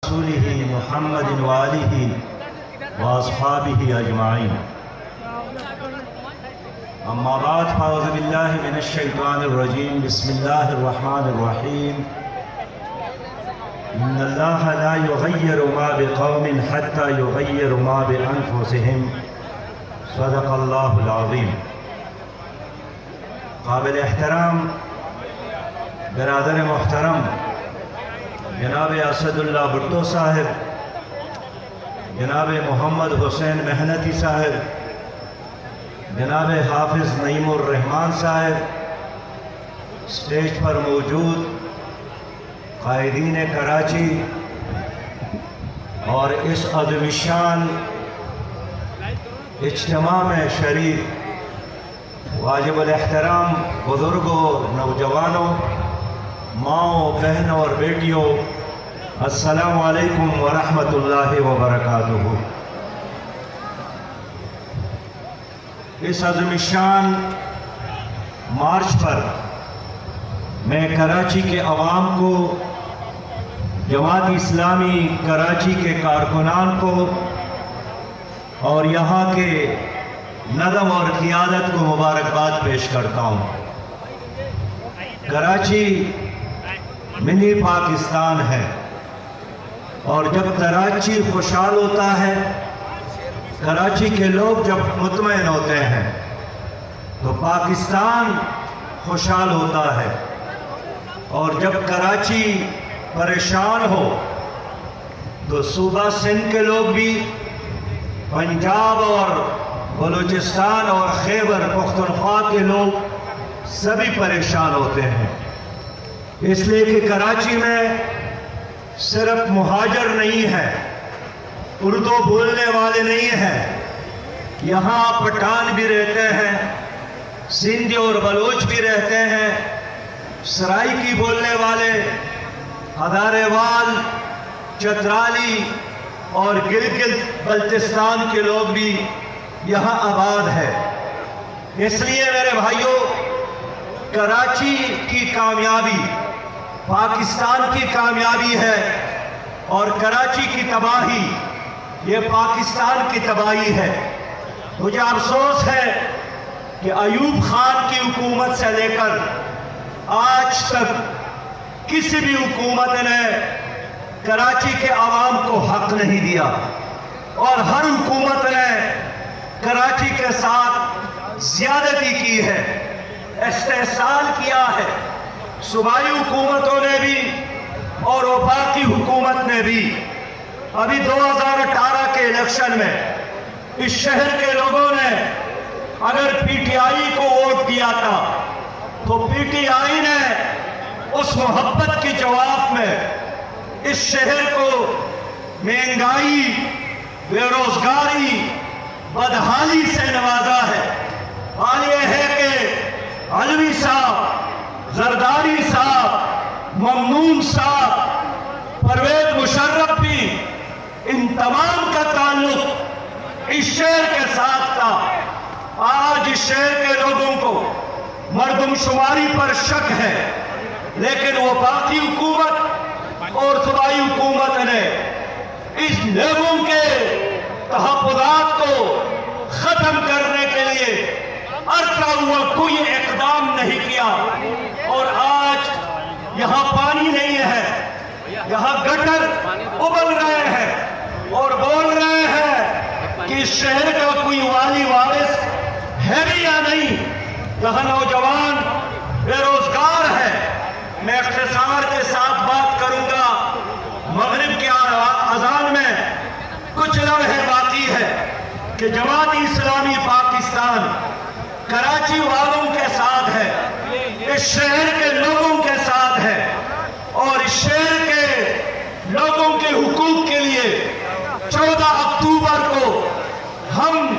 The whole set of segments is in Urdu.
رسوله محمد وآله وأصحابه أجمعين. أما بعد فأعوذ بالله من الشيطان الرجيم. بسم الله الرحمن الرحيم. إن الله لا يغير ما بقوم حتى يغير ما بأنفسهم. صدق الله العظيم. قابل احترام برادر محترم جناب اسد اللہ بھٹو صاحب، جناب محمد حسین محنتی صاحب، جناب حافظ نعیم الرحمان صاحب، سٹیج پر موجود قائدین کراچی اور اس عظیم شان اجتماع میں شریک واجب الاحترام بزرگوں، نوجوانوں، ماؤں، بہنوں اور بیٹیوں، السلام علیکم ورحمۃ اللہ وبرکاتہ. اس عظیم شان مارچ پر میں کراچی کے عوام کو، جماعت اسلامی کراچی کے کارکنان کو اور یہاں کے نظم اور قیادت کو مبارکباد پیش کرتا ہوں. کراچی منی پاکستان ہے اور جب کراچی خوشحال ہوتا ہے، کراچی کے لوگ جب مطمئن ہوتے ہیں تو پاکستان خوشحال ہوتا ہے، اور جب کراچی پریشان ہو تو صوبہ سندھ کے لوگ بھی، پنجاب اور بلوچستان اور خیبر پختونخوا کے لوگ سبھی پریشان ہوتے ہیں. اس لیے کہ کراچی میں صرف مہاجر نہیں ہے، اردو بولنے والے نہیں ہیں، یہاں پٹھان بھی رہتے ہیں، سندھی اور بلوچ بھی رہتے ہیں، سرائکی بولنے والے، ہزارے وال، چترالی اور گلگت بلتستان کے لوگ بھی یہاں آباد ہے. اس لیے میرے بھائیوں، کراچی کی کامیابی پاکستان کی کامیابی ہے، اور کراچی کی تباہی یہ پاکستان کی تباہی ہے. مجھے افسوس ہے کہ ایوب خان کی حکومت سے لے کر آج تک کسی بھی حکومت نے کراچی کے عوام کو حق نہیں دیا، اور ہر حکومت نے کراچی کے ساتھ زیادتی کی ہے، استحصال کیا ہے. صوبائی حکومتوں نے بھی اور وفاقی حکومت نے بھی. ابھی 2018 کے الیکشن میں اس شہر کے لوگوں نے اگر پی ٹی آئی کو ووٹ دیا تھا تو پی ٹی آئی نے اس محبت کے جواب میں اس شہر کو مہنگائی، بے روزگاری، بدحالی سے نوازا ہے. حال یہ ہے کہ علوی صاحب، زرداری صاحب، ممنون صاحب، پرویز مشرف بھی، ان تمام کا تعلق اس شہر کے ساتھ تھا. آج اس شہر کے لوگوں کو مردم شماری پر شک ہے، لیکن وہ باقی حکومت اور صوبائی حکومت نے اس لوگوں کے تحفظات کو ختم کرنے کے لیے ارتا ہوا کوئی اقدام نہیں کیا. اور آج یہاں پانی نہیں ہے، یہاں گٹر ابل رہے ہیں اور بول رہے ہیں کہ اس شہر کا کوئی والی وارث ہے بھی یا نہیں. یہاں نوجوان بے روزگار ہے. میں اختصار کے ساتھ بات کروں گا. مغرب کے اذان میں کچھ لمحے باقی ہے کہ جماعت اسلامی پاکستان کراچی والوں کے ساتھ ہے، اس شہر کے لوگوں کے ساتھ ہے، اور اس شہر کے لوگوں کے حقوق کے لیے 14 اکتوبر کو ہم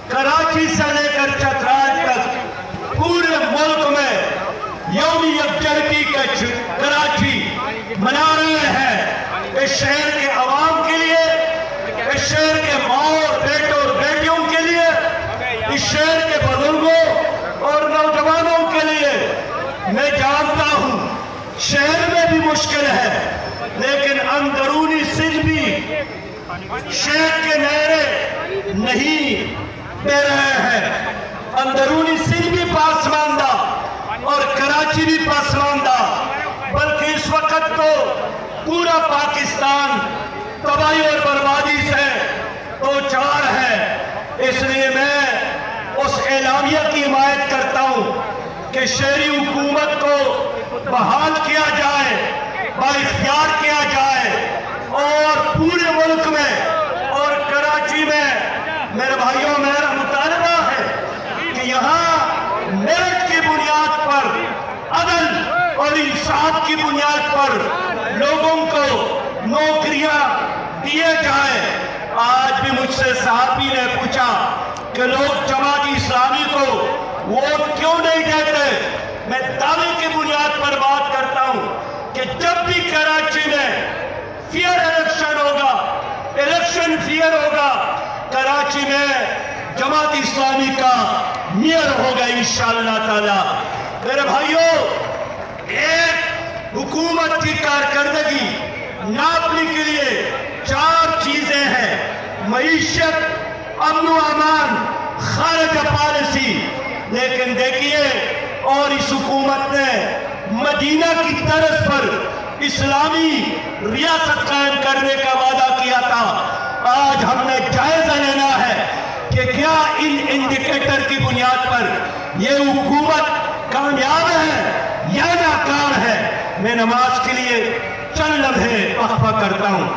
کراچی سے لے کر چترال تک پورے ملک میں یوم یکجہتی کا کراچی منا رہے ہیں. اس شہر کے عوام کے لیے، اس شہر کے ماؤں اور بیٹوں اور بیٹیوں کے لیے، اس شہر کے بزرگوں اور نوجوانوں کے لیے. میں جانتا ہوں شہر میں بھی مشکل ہے، لیکن اندرونی سندھ بھی شیخ کے نعرے نہیں دے رہے ہیں. اندرونی سندھ بھی پسماندہ اور کراچی بھی پسماندہ، بلکہ اس وقت تو پورا پاکستان تباہی اور بربادی سے دو چار ہے. اس لیے میں اس اعلامیہ کی حمایت کرتا ہوں کہ شہری حکومت کو بحال کیا جائے، بااختیار کیا جائے، اور پورے ملک میں اور کراچی میں میرے بھائیوں میرا مطالبہ ہے کہ یہاں میرٹ کی بنیاد پر، عدل اور انصاف کی بنیاد پر لوگوں کو نوکریاں دیے جائیں. آج بھی مجھ سے صحافی نے پوچھا کہ لوگ جماعت اسلامی کو ووٹ کیوں نہیں دیتے. میں دعوے کی بنیاد پر بات کرتا ہوں کہ جب بھی کراچی میں فیئر الیکشن ہوگا، الیکشن فیئر ہوگا، کراچی میں جماعت اسلامی کا میئر ہوگا انشاءاللہ تعالی. میرے بھائیوں، ایک حکومت کی کارکردگی ناپنے کے لیے 4 چیزیں ہیں: معیشت، امن و امان، خارجہ پالیسی. لیکن دیکھیے، اور اس حکومت نے مدینہ کی طرز پر اسلامی ریاست قائم کرنے کا وعدہ کیا تھا. آج ہم نے جائزہ لینا ہے کہ کیا ان انڈیکیٹر کی بنیاد پر یہ حکومت کامیاب ہے یا ناکام ہے. میں نماز کے لیے چند لمحے وقفہ کرتا ہوں.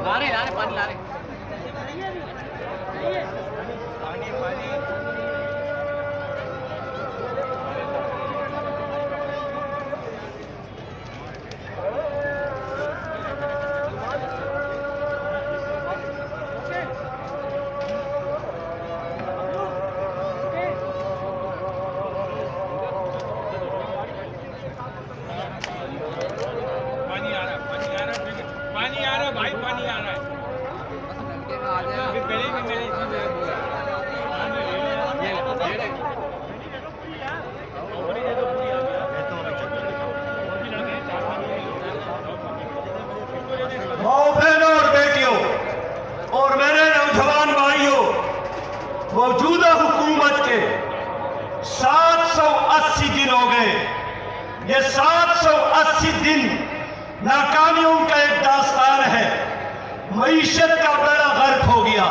پانی لا رہے پانی آ رہا ہے بھائی، پانی آ رہا ہے. ماؤں بہنوں اور بیٹیوں اور میرے نوجوان بھائیوں، موجودہ حکومت کے 780 دن ہو گئے. یہ 780 دن ناکامیوں کا ایک داستان ہے. معیشت کا بیڑا غرق ہو گیا.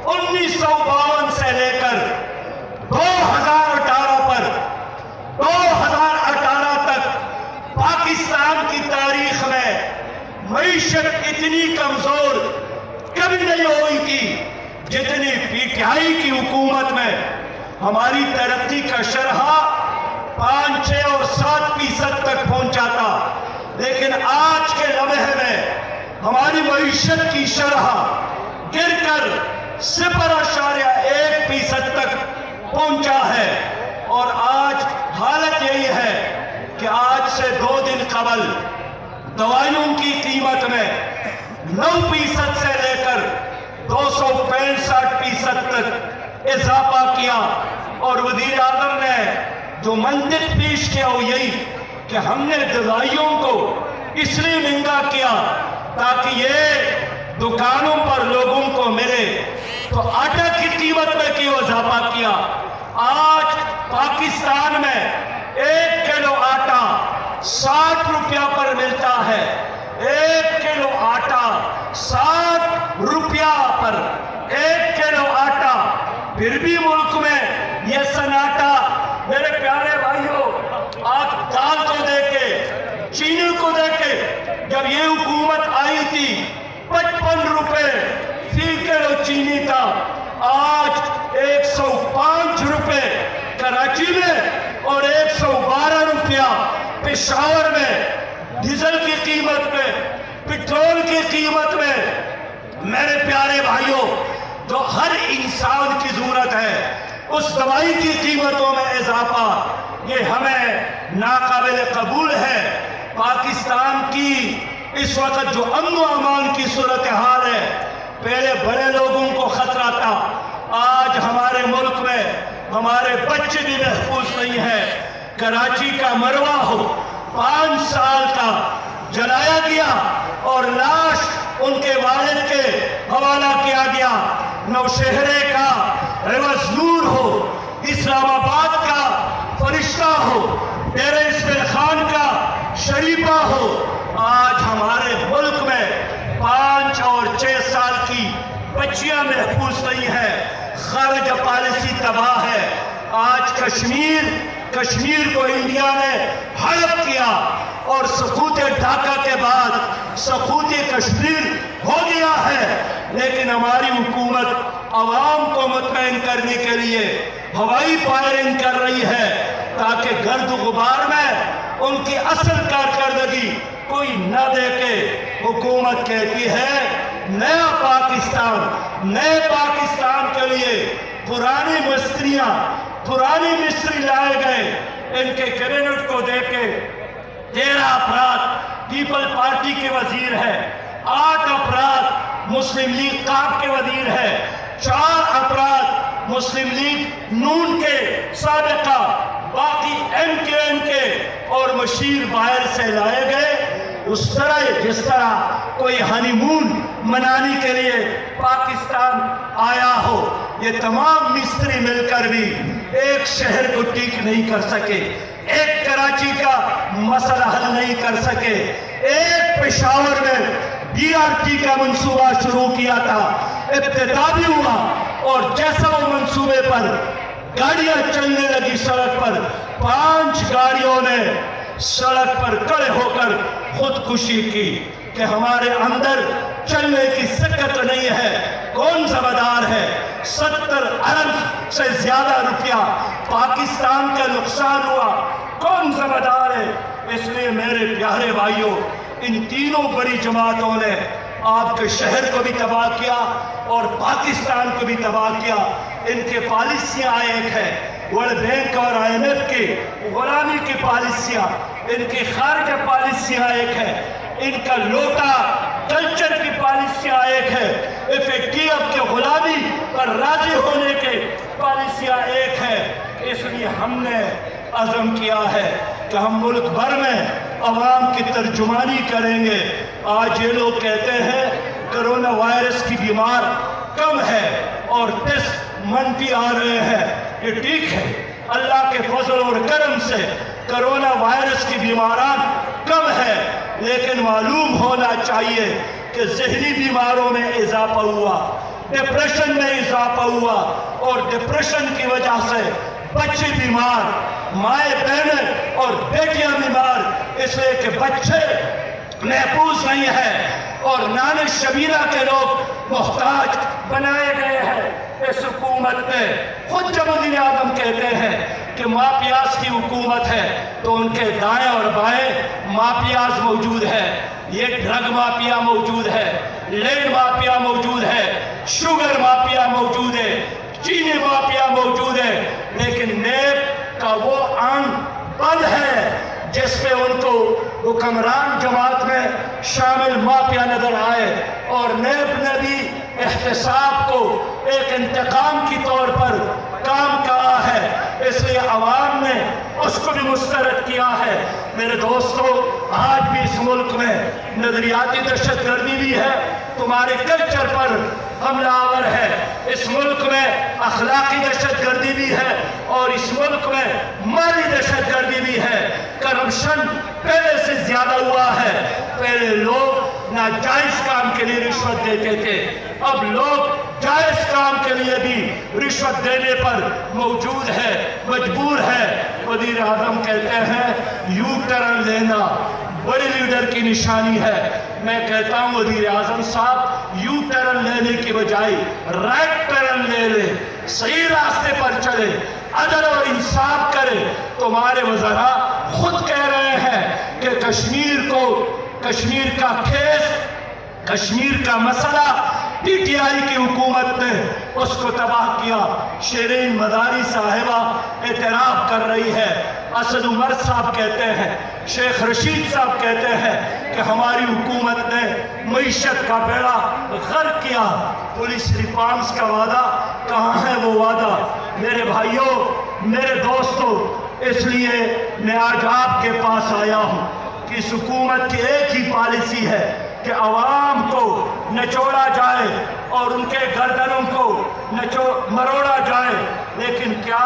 1952 سے لے کر 2018 پر 2018 تک پاکستان کی تاریخ میں معیشت اتنی کمزور کبھی نہیں ہوئی تھی جتنی PTI کی حکومت میں. ہماری ترقی کا شرح 5, 6 اور 7% تک پہنچا تھا، لیکن آج کے لمحے میں ہماری معیشت کی شرح گر کر 0.1% تک پہنچا ہے. اور آج حالت یہی ہے کہ آج سے 2 دن قبل دوائیوں کی قیمت میں 9% سے لے کر 265% تک اضافہ کیا. اور وزیر اعظم نے جو منطق پیش کیا وہ یہی کہ ہم نے دوائیوں کو اس لیے مہنگا کیا تاکہ یہ دکانوں پر لوگوں کو ملے. تو آٹا کی قیمت میں کیوں اضافہ کیا؟ آج پاکستان میں 1 کلو آٹا 60 روپیہ پر ملتا ہے. 1 کلو آٹا 60 روپیہ پر. 1 کلو آٹا پھر بھی ملک میں یہ سناٹا. میرے پیارے بھائیوں، آپ دال کو دیکھے، چینی کو دیکھے، جب یہ حکومت آئی تھی 55 روپے فی کلو چینی تھا. آج 105 روپے کراچی میں اور 112 روپیہ پشاور میں ڈیزل کی قیمت میں، پٹرول کی قیمت میں. میرے پیارے بھائیوں، جو ہر انسان کی ضرورت ہے اس دوائی کی قیمتوں میں اضافہ، یہ ہمیں ناقابل قبول ہے. پاکستان کی اس وقت جو امن و امان کی صورتحال ہے، پہلے بڑے لوگوں کو خطرہ تھا، آج ہمارے ملک میں ہمارے بچے بھی محفوظ نہیں ہیں. کراچی کا مروا ہو 5 سال کا جلایا گیا اور لاش ان کے والد کے حوالہ کیا گیا. نوشہرے کا عوض نور ہو، اسلام آباد کا فرشتہ ہو، ڈیرہ اسماعیل خان کا شریفہ ہو. آج ہمارے ملک میں 5 اور 6 سال کی بچیاں محفوظ نہیں ہیں. خارجہ پالیسی تباہ ہے. آج کشمیر کو انڈیا نے ہڑپ کیا اور سقوط ڈھاکہ کے بعد سقوط کشمیر ہو گیا ہے. لیکن ہماری حکومت عوام کو مطمئن کرنے کے لیے ہوائی فائرنگ کر رہی ہے تاکہ گرد و غبار میں ان کی اصل کارکردگی کوئی نہ دیکھے. حکومت کہتی ہے نیا پاکستان کے لیے پرانی مستری لائے گئے. ان کے کیبنٹ کو دیکھے 13 افراد پیپل پارٹی کے وزیر ہیں، 8 افراد مسلم لیگ قاب کے وزیر ہیں، 4 افراد مسلم لیگ نون کے سابقہ، باقی MKN کے اور مشیر باہر سے لائے گئے. اس طرح جس طرح کوئی ہنی مون منانے کے لیے پاکستان آیا ہو. یہ تمام مستری مل کر بھی ایک شہر کو ٹھیک نہیں کر سکے، ایک کراچی کا مسئلہ حل نہیں کر سکے. ایک پشاور میں BRT کا منصوبہ شروع کیا تھا، ابتدا بھی ہوا اور جیسا وہ منصوبے پر گاڑیاں چلنے لگی سڑک پر، 5 گاڑیوں نے سڑک پر کھڑے ہو کر خودکشی کی کہ ہمارے اندر چلنے کی سکت نہیں ہے. کون ذمہ دار ہے؟ 70 ارب سے زیادہ روپیہ پاکستان کا نقصان ہوا، کون ذمہ دار ہے؟ اس لیے میرے پیارے بھائیوں، ان تینوں بڑی جماعتوں نے آپ کے شہر کو بھی تباہ کیا اور پاکستان کو بھی تباہ کیا. ان کے پالیسیاں ایک ہے، ورلڈ بینک اور IMF کی غلامی کی پالیسیاں، ان کی خارجہ پالیسیاں ایک ہے، ان کا لوٹا کلچر کی پالیسیاں ایک ہے، FATF کے غلامی پر راضی ہونے کی پالیسیاں ایک ہے. اس لیے ہم نے عزم کیا ہے کہ ہم ملک بھر میں عوام کی ترجمانی کریں گے. آج یہ لوگ کہتے ہیں کرونا وائرس کی بیمار کم ہے اور ٹیسٹ منفی آ رہے ہیں. یہ ٹھیک ہے، اللہ کے فضل اور کرم سے کرونا وائرس کی بیماران کم ہے، لیکن معلوم ہونا چاہیے کہ ذہنی بیماروں میں اضافہ ہوا، ڈپریشن میں اضافہ ہوا اور ڈپریشن کی وجہ سے بچے بیمار، مائیں بہنیں اور بیٹیاں بیمار، اس لیے کہ بچے محفوظ نہیں ہیں اور نان شبیرہ کے لوگ محتاج بنائے گئے ہیں. اس حکومت میں خود جب وزیر اعظم کہتے ہیں کہ مافیاز کی حکومت ہے تو ان کے دائیں اور بائیں مافیاز موجود ہے. یہ ڈرگ مافیا موجود ہے، لیڈ مافیا موجود ہے، شوگر مافیا موجود ہے، چینی مافیا موجود ہے، لیکن نیب کا وہ انگ بند ہے جس پہ ان کو حکمران جماعت میں شامل مافیا نظر آئے. اور نیب نے بھی احتساب کو ایک انتقام کی طور پر کام کہا ہے، اس لیے عوام نے اس کو بھی مسترد کیا ہے. میرے دوستو، آج بھی اس ملک میں نظریاتی دہشت گردی بھی ہے، تمہارے کلچر پر حملہ آور ہے. اس ملک میں اخلاقی دہشت گردی بھی ہے اور اس ملک میں مالی دہشت گردی بھی ہے. کرپشن پہلے سے زیادہ ہوا ہے. پہلے لوگ ناجائز کام کے لیے رشوت دیتے تھے، اب لوگ جائز کام کے لیے بھی رشوت دینے پر موجود ہے، مجبور ہے. وزیر اعظم کہتے ہیں یو ٹرن لینا بڑے لیڈر کی نشانی ہے. میں کہتا ہوں وزیر اعظم صاحب یو ٹرن لینے کی بجائے رائٹ ٹرن لے لے، صحیح راستے پر چلے، عدل اور انصاف کرے. تمہارے وزراء خود کہہ رہے ہیں کہ کشمیر کا کیس، کشمیر کا مسئلہ پی ٹی آئی کی حکومت نے اس کو تباہ کیا. شرین مداری صاحبہ اعتراف کر رہی ہے، اسد عمر صاحب کہتے ہیں، شیخ رشید صاحب کہتے ہیں کہ ہماری حکومت نے معیشت کا بیڑا غرق کیا. پولیس ریفارمز کا وعدہ کہاں ہے وہ وعدہ؟ میرے بھائیوں، میرے دوستوں، اس لیے میں آج آپ کے پاس آیا ہوں کہ اس حکومت کی ایک ہی پالیسی ہے کہ عوام کو نچوڑا جائے اور ان کے گردنوں کو مروڑا جائے. لیکن کیا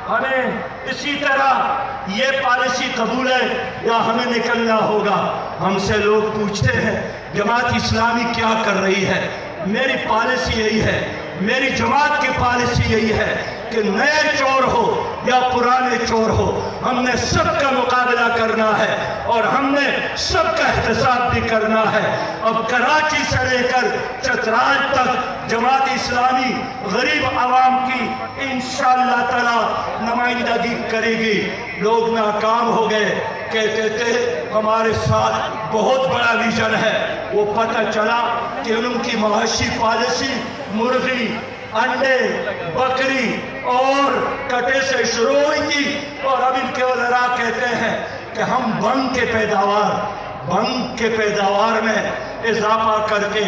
ہمیں اسی طرح یہ پالیسی قبول ہے یا ہمیں نکلنا ہوگا؟ ہم سے لوگ پوچھتے ہیں جماعت اسلامی کیا کر رہی ہے. میری پالیسی یہی ہے، میری جماعت کی پالیسی یہی ہے کہ نئے چور ہو یا پرانے چور ہو، ہم نے سب کا مقابلہ کرنا ہے اور ہم نے سب کا احتساب بھی کرنا ہے. اب کراچی سے لے کر چترال تک جماعت اسلامی غریب عوام کی انشاءاللہ تعالی نمائندگی کرے گی. لوگ ناکام ہو گئے، کہتے تھے ہمارے ساتھ بہت بڑا ویژن ہے. وہ پتہ چلا کہ ان کی معاشی پالیسی مرغی، انڈے، بکری اور کٹے سے شروع ہوئی تھی، اور اب ان کے وزراء کہتے ہیں کہ ہم بنگ کے پیداوار میں اضافہ کر کے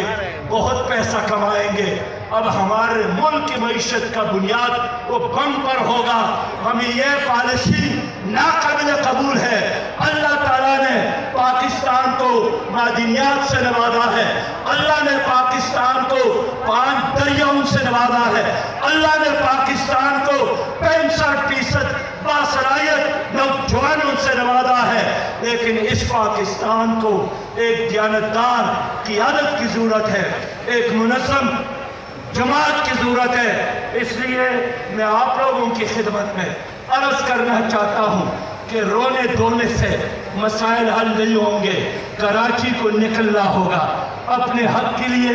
بہت پیسہ کمائیں گے. اب ہمارے ملک کی معیشت کا بنیاد وہ بنگ پر ہوگا. ہمیں یہ پالیسی ناقابل قبول ہے. اللہ تعالیٰ نے پاکستان کو معدنیات سے نوازا ہے، اللہ نے پاکستان کو 5 دریاؤں سے نوازا ہے، اللہ نے پاکستان کو 65% باصلاحیت نوجوانوں سے نوازا ہے. لیکن اس پاکستان کو ایک دیانتدار قیادت کی ضرورت ہے، ایک منظم جماعت کی ضرورت ہے. اس لیے میں آپ لوگوں کی خدمت میں عرض کرنا چاہتا ہوں کہ رونے دھونے سے مسائل حل نہیں ہوں گے. کراچی کو نکلنا ہوگا اپنے حق کے لیے،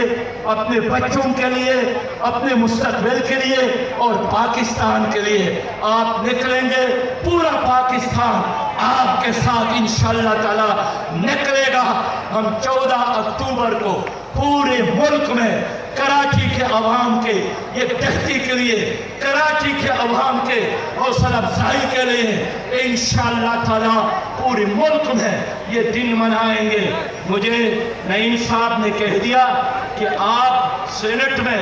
اپنے بچوں کے لیے، اپنے مستقبل کے لیے اور پاکستان کے لیے. آپ نکلیں گے، پورا پاکستان آپ کے ساتھ انشاءاللہ تعالی نکلے گا. ہم 14 اکتوبر کو پورے ملک میں کراچی کے عوام کے یہ تحقیق کے لیے، کراچی کے عوام کے حوصلہ افزائی کے لیے انشاءاللہ تعالی پورے ملک میں یہ دن منائیں گے. مجھے نعیم صاحب نے کہہ دیا کہ آپ سینٹ میں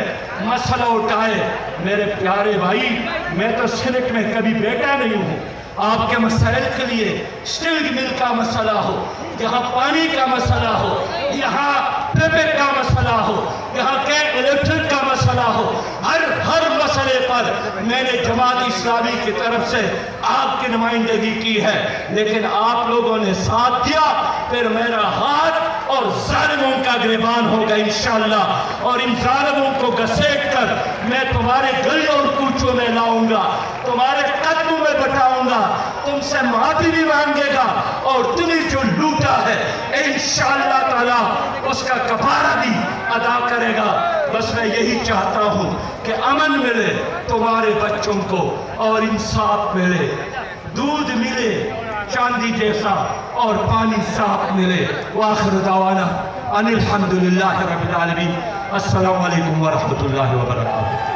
مسئلہ اٹھائے. میرے پیارے بھائی، میں تو سینٹ میں کبھی بیٹھا نہیں ہوں. آپ کے مسائل کے لیے اسٹیل مل کا مسئلہ ہو، یہاں پانی کا مسئلہ ہو، یہاں ٹریفک کا مسئلہ ہو، یہاں کے الیکٹرک کا مسئلہ ہو، ہر مسئلے پر میں نے جماعت اسلامی کی طرف سے آپ کی نمائندگی کی ہے. لیکن آپ لوگوں نے ساتھ دیا، پھر میرا ہاتھ اور ظالموں کا گریبان ہوگا انشاءاللہ. اور ان ظالموں کو گھسیٹ کر میں تمہارے گلیوں اور کوچوں میں لاؤں گا، تمہارے قدموں میں بٹھاؤں گا، تم سے معافی بھی مانگے گا، اور تمہیں جو لوٹا ہے انشاءاللہ تعالی اس کا کفارہ بھی ادا کرے گا. بس میں یہی چاہتا ہوں کہ امن ملے تمہارے بچوں کو اور انصاف ملے، دودھ ملے چاندی جیسا اور پانی صاف ملے. وآخر دعوانا ان الحمدللہ رب العالمین. السلام علیکم ورحمۃ اللہ وبرکاتہ.